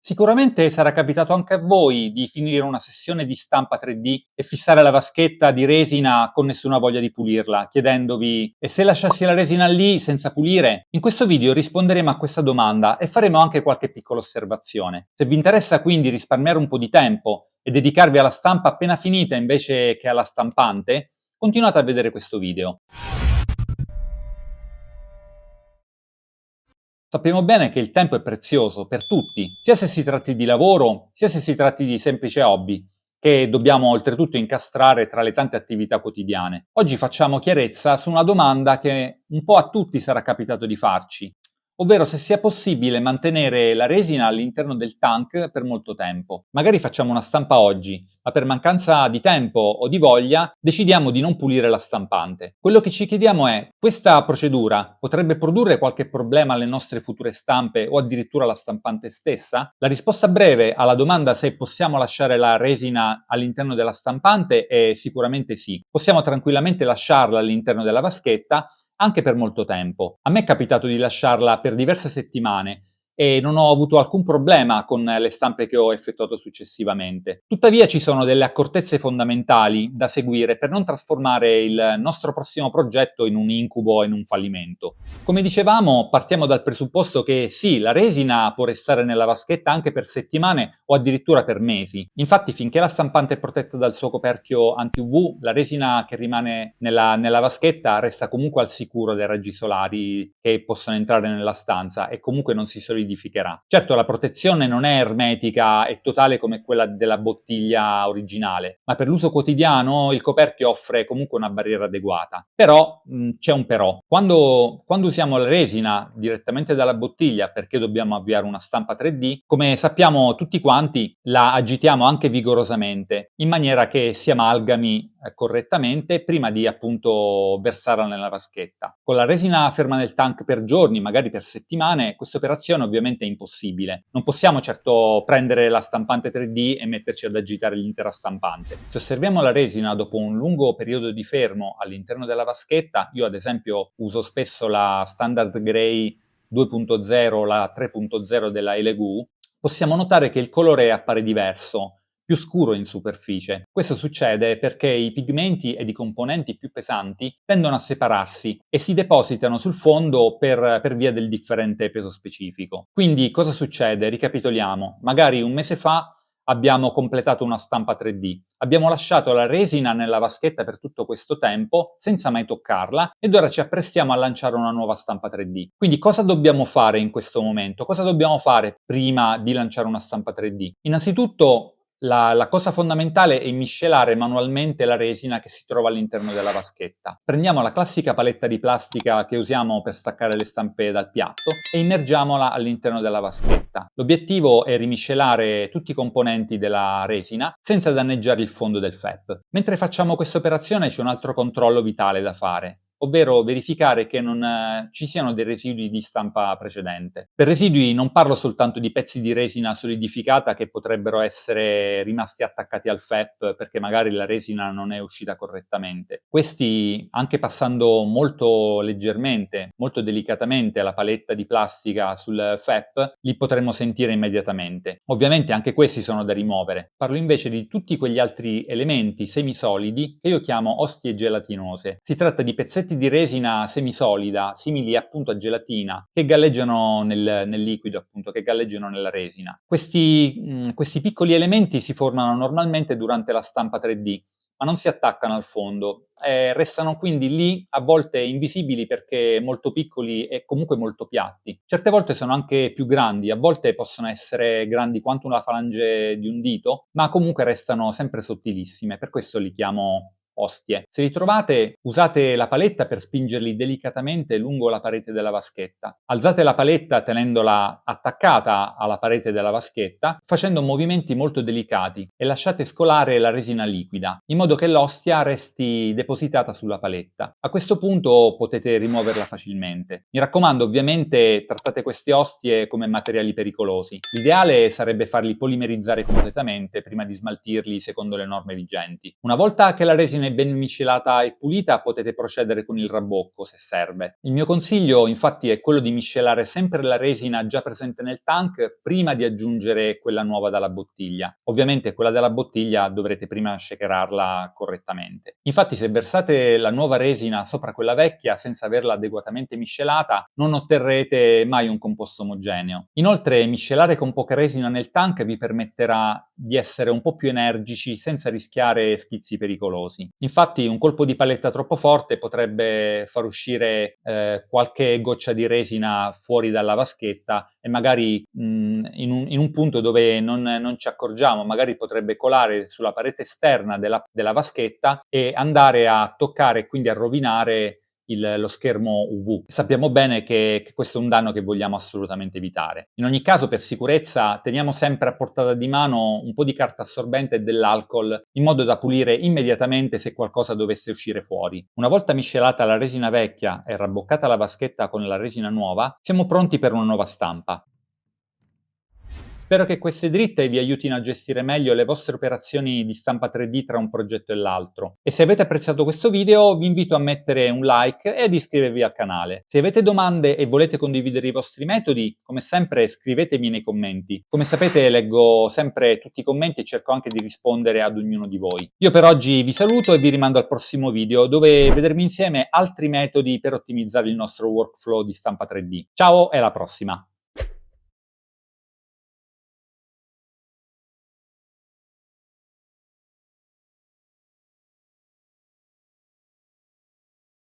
Sicuramente sarà capitato anche a voi di finire una sessione di stampa 3D e fissare la vaschetta di resina con nessuna voglia di pulirla, chiedendovi: e se lasciassi la resina lì senza pulire? In questo video risponderemo a questa domanda e faremo anche qualche piccola osservazione. Se vi interessa quindi risparmiare un po' di tempo e dedicarvi alla stampa appena finita invece che alla stampante, continuate a vedere questo video. Sappiamo bene che il tempo è prezioso per tutti, sia se si tratti di lavoro, sia se si tratti di semplice hobby, che dobbiamo oltretutto incastrare tra le tante attività quotidiane. Oggi facciamo chiarezza su una domanda che un po' a tutti sarà capitato di farci, ovvero se sia possibile mantenere la resina all'interno del tank per molto tempo. Magari facciamo una stampa oggi, ma per mancanza di tempo o di voglia decidiamo di non pulire la stampante. Quello che ci chiediamo è: questa procedura potrebbe produrre qualche problema alle nostre future stampe o addirittura alla stampante stessa? La risposta breve alla domanda se possiamo lasciare la resina all'interno della stampante è sicuramente sì. Possiamo tranquillamente lasciarla all'interno della vaschetta anche per molto tempo. A me è capitato di lasciarla per diverse settimane e non ho avuto alcun problema con le stampe che ho effettuato successivamente. Tuttavia ci sono delle accortezze fondamentali da seguire per non trasformare il nostro prossimo progetto in un incubo o in un fallimento. Come dicevamo, partiamo dal presupposto che sì, la resina può restare nella vaschetta anche per settimane o addirittura per mesi. Infatti, finché la stampante è protetta dal suo coperchio anti-UV, la resina che rimane nella vaschetta resta comunque al sicuro dai raggi solari che possono entrare nella stanza e comunque non si solidificherà. Certo, la protezione non è ermetica e totale come quella della bottiglia originale, ma per l'uso quotidiano il coperchio offre comunque una barriera adeguata. Però c'è un però. Quando usiamo la resina direttamente dalla bottiglia perché dobbiamo avviare una stampa 3D, come sappiamo tutti quanti, la agitiamo anche vigorosamente in maniera che si amalgami correttamente prima di appunto versarla nella vaschetta. Con la resina ferma nel tank per giorni, magari per settimane, questa operazione ovviamente è impossibile. Non possiamo certo prendere la stampante 3D e metterci ad agitare l'intera stampante. Se osserviamo la resina dopo un lungo periodo di fermo all'interno della vaschetta, io ad esempio uso spesso la Standard Grey 2.0, la 3.0 della Elegoo, possiamo notare che il colore appare diverso, più scuro in superficie. Questo succede perché i pigmenti ed i componenti più pesanti tendono a separarsi e si depositano sul fondo per via del differente peso specifico. Quindi cosa succede? Ricapitoliamo. Magari un mese fa abbiamo completato una stampa 3D, abbiamo lasciato la resina nella vaschetta per tutto questo tempo senza mai toccarla ed ora ci apprestiamo a lanciare una nuova stampa 3D. Quindi cosa dobbiamo fare in questo momento? Cosa dobbiamo fare prima di lanciare una stampa 3D? Innanzitutto la cosa fondamentale è miscelare manualmente la resina che si trova all'interno della vaschetta. Prendiamo la classica paletta di plastica che usiamo per staccare le stampe dal piatto e immergiamola all'interno della vaschetta. L'obiettivo è rimiscelare tutti i componenti della resina senza danneggiare il fondo del FEP. Mentre facciamo questa operazione c'è un altro controllo vitale da fare, ovvero verificare che non ci siano dei residui di stampa precedente. Per residui non parlo soltanto di pezzi di resina solidificata che potrebbero essere rimasti attaccati al FEP perché magari la resina non è uscita correttamente. Questi, anche passando molto leggermente, molto delicatamente la paletta di plastica sul FEP, li potremo sentire immediatamente. Ovviamente anche questi sono da rimuovere. Parlo invece di tutti quegli altri elementi semisolidi che io chiamo ostie gelatinose. Si tratta di pezzetti di resina semisolida, simili appunto a gelatina, che galleggiano nel liquido, appunto, che galleggiano nella resina. Questi piccoli elementi si formano normalmente durante la stampa 3D, ma non si attaccano al fondo. Restano quindi lì, a volte invisibili perché molto piccoli e comunque molto piatti. Certe volte sono anche più grandi, a volte possono essere grandi quanto una falange di un dito, ma comunque restano sempre sottilissime, per questo li chiamo ostie. Se li trovate, usate la paletta per spingerli delicatamente lungo la parete della vaschetta. Alzate la paletta tenendola attaccata alla parete della vaschetta, facendo movimenti molto delicati e lasciate scolare la resina liquida, in modo che l'ostia resti depositata sulla paletta. A questo punto potete rimuoverla facilmente. Mi raccomando, ovviamente trattate queste ostie come materiali pericolosi. L'ideale sarebbe farli polimerizzare completamente prima di smaltirli secondo le norme vigenti. Una volta che la resina è resina è ben miscelata e pulita, potete procedere con il rabocco se serve. Il mio consiglio infatti è quello di miscelare sempre la resina già presente nel tank prima di aggiungere quella nuova dalla bottiglia. Ovviamente quella dalla bottiglia dovrete prima shakerarla correttamente. Infatti se versate la nuova resina sopra quella vecchia senza averla adeguatamente miscelata, non otterrete mai un composto omogeneo. Inoltre miscelare con poca resina nel tank vi permetterà di essere un po' più energici senza rischiare schizzi pericolosi. Infatti un colpo di paletta troppo forte potrebbe far uscire qualche goccia di resina fuori dalla vaschetta e magari in un punto dove non ci accorgiamo, magari potrebbe colare sulla parete esterna della vaschetta e andare a toccare e quindi a rovinare lo schermo UV. Sappiamo bene che questo è un danno che vogliamo assolutamente evitare. In ogni caso, per sicurezza, teniamo sempre a portata di mano un po' di carta assorbente e dell'alcol, in modo da pulire immediatamente se qualcosa dovesse uscire fuori. Una volta miscelata la resina vecchia e rabboccata la vaschetta con la resina nuova, siamo pronti per una nuova stampa. Spero che queste dritte vi aiutino a gestire meglio le vostre operazioni di stampa 3D tra un progetto e l'altro. E se avete apprezzato questo video vi invito a mettere un like e ad iscrivervi al canale. Se avete domande e volete condividere i vostri metodi, come sempre scrivetemi nei commenti. Come sapete leggo sempre tutti i commenti e cerco anche di rispondere ad ognuno di voi. Io per oggi vi saluto e vi rimando al prossimo video dove vedremo insieme altri metodi per ottimizzare il nostro workflow di stampa 3D. Ciao e alla prossima!